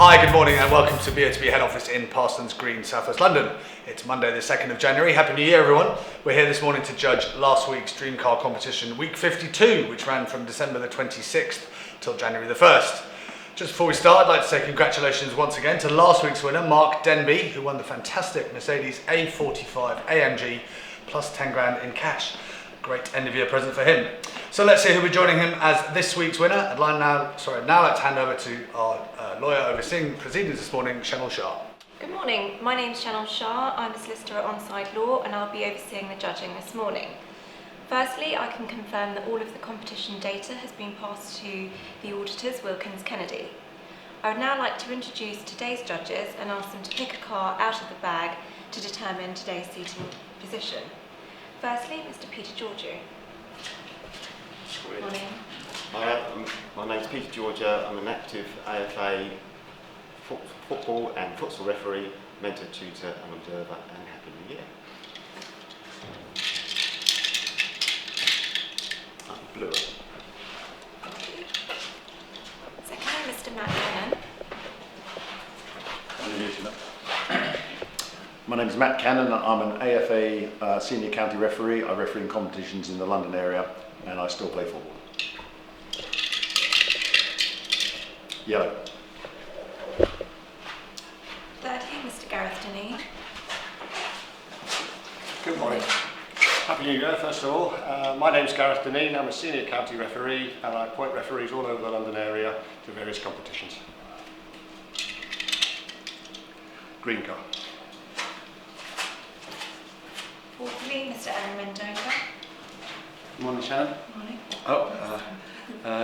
Hi, good morning and welcome to BOTB head office in Parsons Green, South West London. It's Monday the 2nd of January. Happy New Year everyone. We're here this morning to judge last week's Dream Car competition, week 52, which ran from December the 26th till January the 1st. Just before we start, I'd like to say congratulations once again to last week's winner, Mark Denby, who won the fantastic Mercedes A45 AMG plus 10 grand in cash. Great end of year present for him. So let's see who'll be joining him as this week's winner. I'd now like to hand over to our lawyer overseeing proceedings this morning, Chanel Shah. Good morning, my name's Chanel Shah. I'm a solicitor at Onside Law and I'll be overseeing the judging this morning. Firstly, I can confirm that all of the competition data has been passed to the auditors, Wilkins Kennedy. I would now like to introduce today's judges and ask them to pick a car out of the bag to determine today's seating position. Firstly, Mr. Peter Georgiou. Good morning. My name's Peter Georgiou. I'm an active AFA football and futsal referee, mentor, tutor and observer, and Happy New Year. I'm blue. Thank you. Secondly, Mr. Matt Cannon. My name is Matt Cannon. I'm an AFA senior county referee. I referee in competitions in the London area and I still play football. Yellow. Thirdly, Mr. Gareth Deneen. Good morning. Happy New Year, first of all. My name's Gareth Deneen. I'm a senior county referee and I appoint referees all over the London area to various competitions. Green car. Fourthly, Mr. Aaron Mendoza. Morning, Shannon. Morning.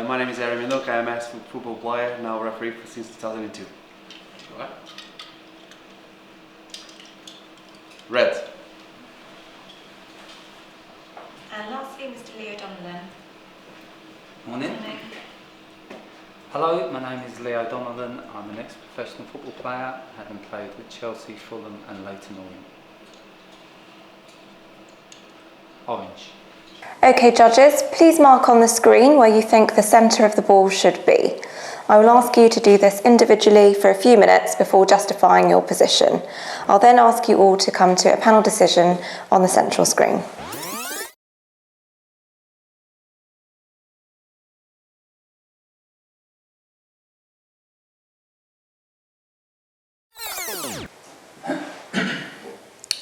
My name is Aaron Mendoza. I'm a football player, now referee since 2002. Right. Red. And lastly, Mr. Leo Donovan. Morning. Morning. Hello, my name is Leo Donovan. I'm an ex-professional football player, having played with Chelsea, Fulham and Leyton Orient. Orange. Okay judges, please mark on the screen where you think the centre of the ball should be. I will ask you to do this individually for a few minutes before justifying your position. I'll then ask you all to come to a panel decision on the central screen.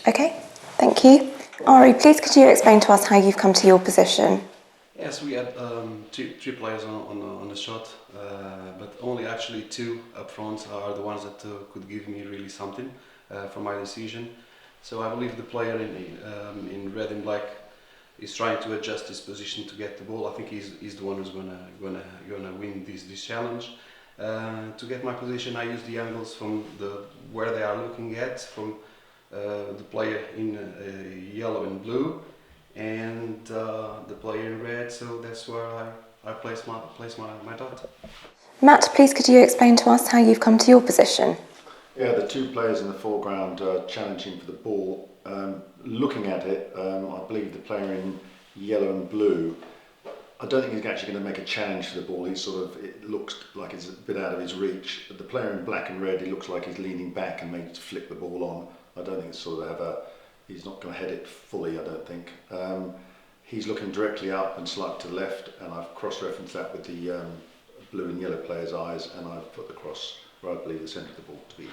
Okay, thank you. Ari, please could you explain to us how you've come to your position? Yes, we had three players on the shot, but only actually two up front are the ones that could give me really something for my decision. So I believe the player in red and black is trying to adjust his position to get the ball. I think he's the one who's gonna win this challenge. To get my position, I use the angles from where they are looking at, from the player in yellow and blue, and the player in red. So that's where I place my dot. Matt, please could you explain to us how you've come to your position? Yeah, the two players in the foreground challenging for the ball. Looking at it, I believe the player in yellow and blue, I don't think he's actually going to make a challenge for the ball. It looks like it's a bit out of his reach. The player in black and red, he looks like he's leaning back and maybe to flick the ball on. I don't think it's he's not going to head it fully, I don't think. He's looking directly up and slightly to the left, and I've cross-referenced that with the blue and yellow player's eyes, and I've put the cross where I believe the centre of the ball to be.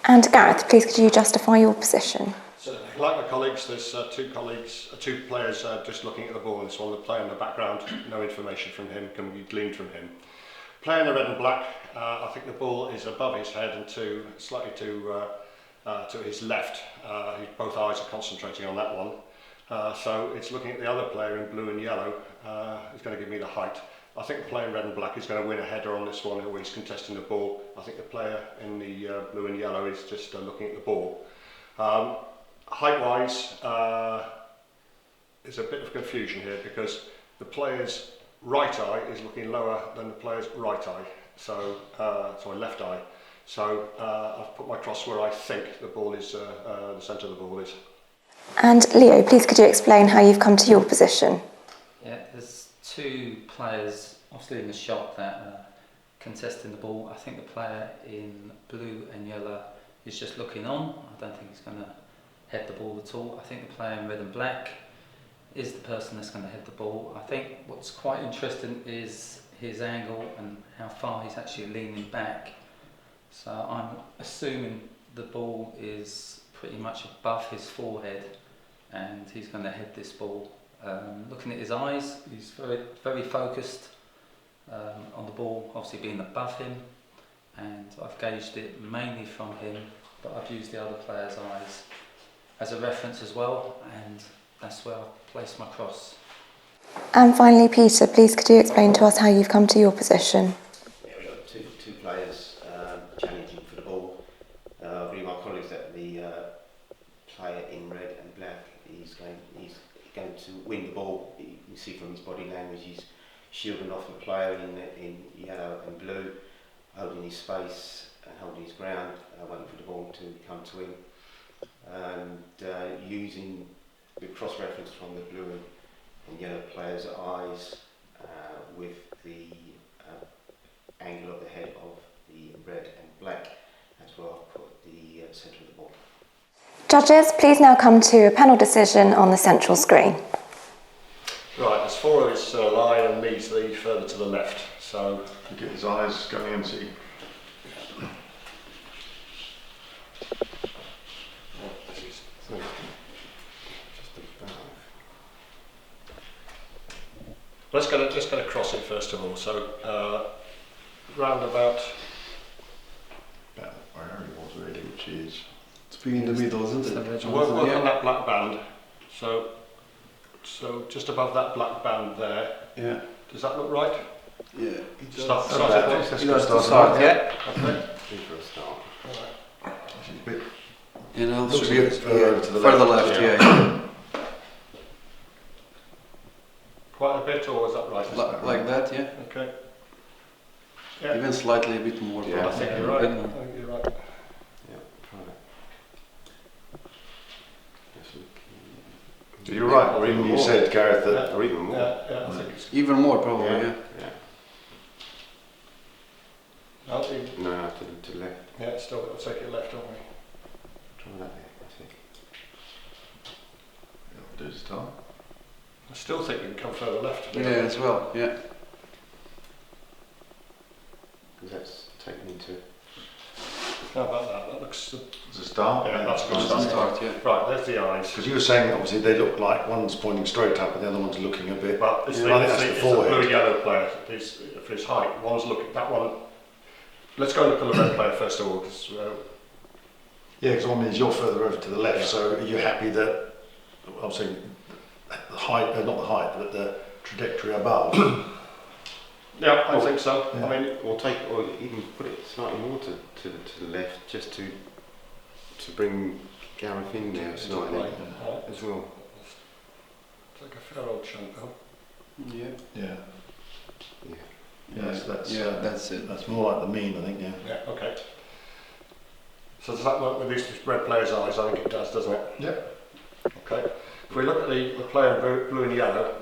And Gareth, please could you justify your position? So, like my colleagues, there's two players just looking at the ball. This one, the player in the background, no information from him can be gleaned from him. Player in the red and black, I think the ball is above his head and slightly to his left. Both eyes are concentrating on that one. So it's looking at the other player in blue and yellow, who's going to give me the height. I think the player in red and black is going to win a header on this one, where he's contesting the ball. I think the player in the blue and yellow is just looking at the ball. Height-wise, there's a bit of confusion here because the player's right eye is looking lower than the player's right eye, left eye. So I've put my cross where I think the ball is, the centre of the ball is. And Leo, please could you explain how you've come to your position? Yeah, there's two players obviously in the shot that contesting the ball. I think the player in blue and yellow is just looking on. I don't think he's going to head the ball at all. I think the player in red and black is the person that's going to head the ball. I think what's quite interesting is his angle and how far he's actually leaning back. So I'm assuming the ball is pretty much above his forehead and he's going to head this ball. Looking at his eyes, he's very, very focused on the ball, obviously being above him, and I've gauged it mainly from him, but I've used the other player's eyes as a reference as well, and that's where I've placed my cross. And finally, Peter, please could you explain to us how you've come to your position? Yeah, we've got two players challenging for the ball. I believe my colleagues that the player in red and black he's going to win the ball. You can see from his body language he's shielding off the player in yellow and blue, holding his space and holding his ground, waiting for the ball to come to him. And using the cross-reference from the blue and yellow player's eyes with the angle of the head of the red and black as well for the centre of the ball. Judges, please now come to a panel decision on the central screen. Right, as far as line and knees lead further to the left, so You get his eyes going empty. this is just above. Let's get across it first of all. So round about About where he was really, which is... To be in the middle, isn't it? so work on that black band. So just above that black band there. Yeah. Does that look right? Yeah. Start Okay, it let's there. go start Start, there. yeah. Okay. For a start. Which is a bit... And also Looks a bit further over to the further left. left, yeah. Quite a bit, or is that right? Like that, yeah. Okay. Yeah. Even slightly a bit more. Yeah, I think you're right. I think you're right. Yeah, try that. Yes, we can- You're right, or even you said, Gareth, that... or even more. Yeah, I think it's. Even more probably, yeah. Yeah. No, even- No, to the left. yeah, still got to take it left, don't we? Try that there, I think. Do this time. I still think we can come further left. Yeah, as well, yeah. Because that's taken into. How about that? That looks. It's a start. Yeah, that's a good That's start. the start, yeah. Right, there's the eyes. Because you were saying, obviously, they look like one's pointing straight up and the other one's looking a bit... But it's I the, think it's that's the, the it's the forehead. blue and yellow player for his height. One's looking. That one. Let's go and look at the red player first of all, because Yeah, because one means you're further over to the left, Yeah. so are you happy that, obviously, the height, not the height, but the trajectory above? yeah, I think so. Yeah. I mean, Or even put it slightly more to the left, just to bring Gareth in there slightly right, as well. take a fair old chunk up. Yeah. Yeah. Yeah. Yes, that's, Yeah, that's it. that's more like the mean, I think, yeah. Yeah, okay. So does that work with these red players' eyes? I think it does, doesn't it? Yep. Okay. If we look at the player in blue and yellow,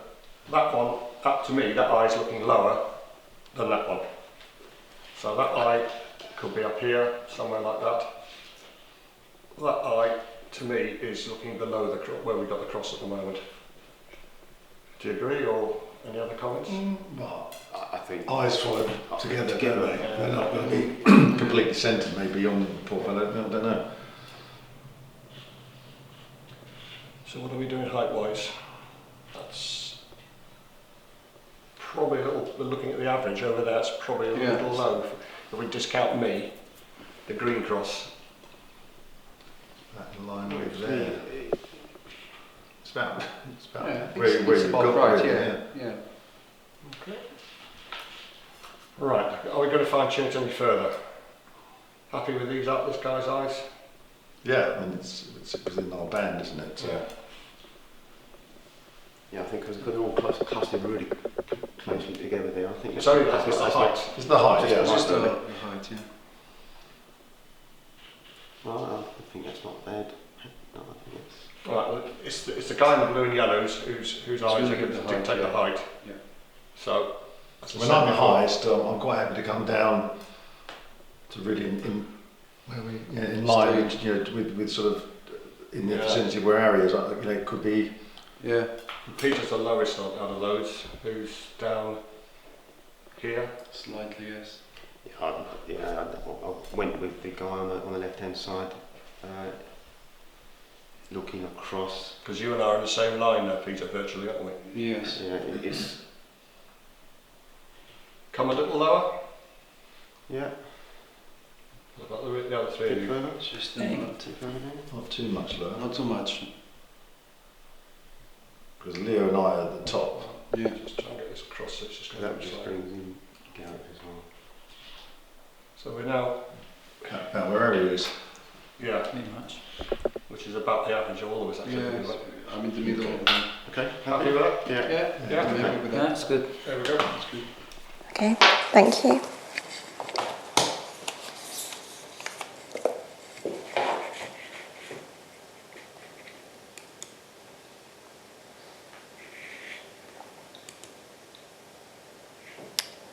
that one, that to me, that eye is looking lower than that one. So that eye could be up here, somewhere like that. That eye, to me, is looking below the where we've got the cross at the moment. Do you agree, or any other comments? Well, I think. eyes follow together, Together, don't they? yeah. They're not going to be completely centred, maybe, on the poor fellow, I don't know. So what are we doing height-wise? That's probably a little, we're looking at the average over there, it's probably a Yeah. little low. If we discount me, the green cross. That line over there. It's about Yeah, I think where it's you've about got right, really, yeah. Yeah. Okay. Right, are we going to fine tune it any further? Happy with these up, this guy's eyes? Yeah, I mean, it's within our band, isn't it? So. Yeah, I think because they're all clustered really closely together there. I think It's only that's the not- height. It's the height, yeah. Just Just the the- height, yeah. Well, I think that's not bad. No, I think it's. Right, well, it's the guy in the blue and yellows whose eyes are really going good, to the height, dictate the yeah. height. Yeah. So When I'm the highest, I'm quite happy to come down to really in line, with sort of in the vicinity where areas, it could be. Yeah. Peter's the lowest out of those. Who's down here? Slightly, yes. I went with the guy on the left-hand side, looking across. Because you and I are in the same line now, Peter, virtually, aren't we? Yes. Yeah, it's Come a little lower. yeah. What about the other three of you? Further. Just Not too further down. Not too much lower, not too much. because Leo and I are at the top. Yeah. Just try and get this across so it's just going That to just brings in Gareth as well. So we're now, About where he is. yeah, Pretty much. which is about the average of all of us actually. Yeah. isn't it? I'm in the middle of them. Okay. Happy with that? Yeah. Yeah. I'm happy with that. That's good. There we go. That's good. Okay, thank you.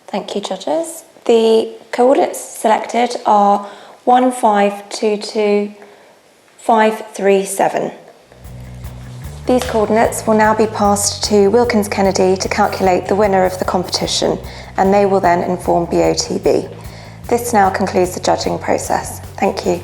Thank you, judges. The coordinates selected are 1522537. These coordinates will now be passed to Wilkins Kennedy to calculate the winner of the competition, and they will then inform BOTB. This now concludes the judging process. Thank you.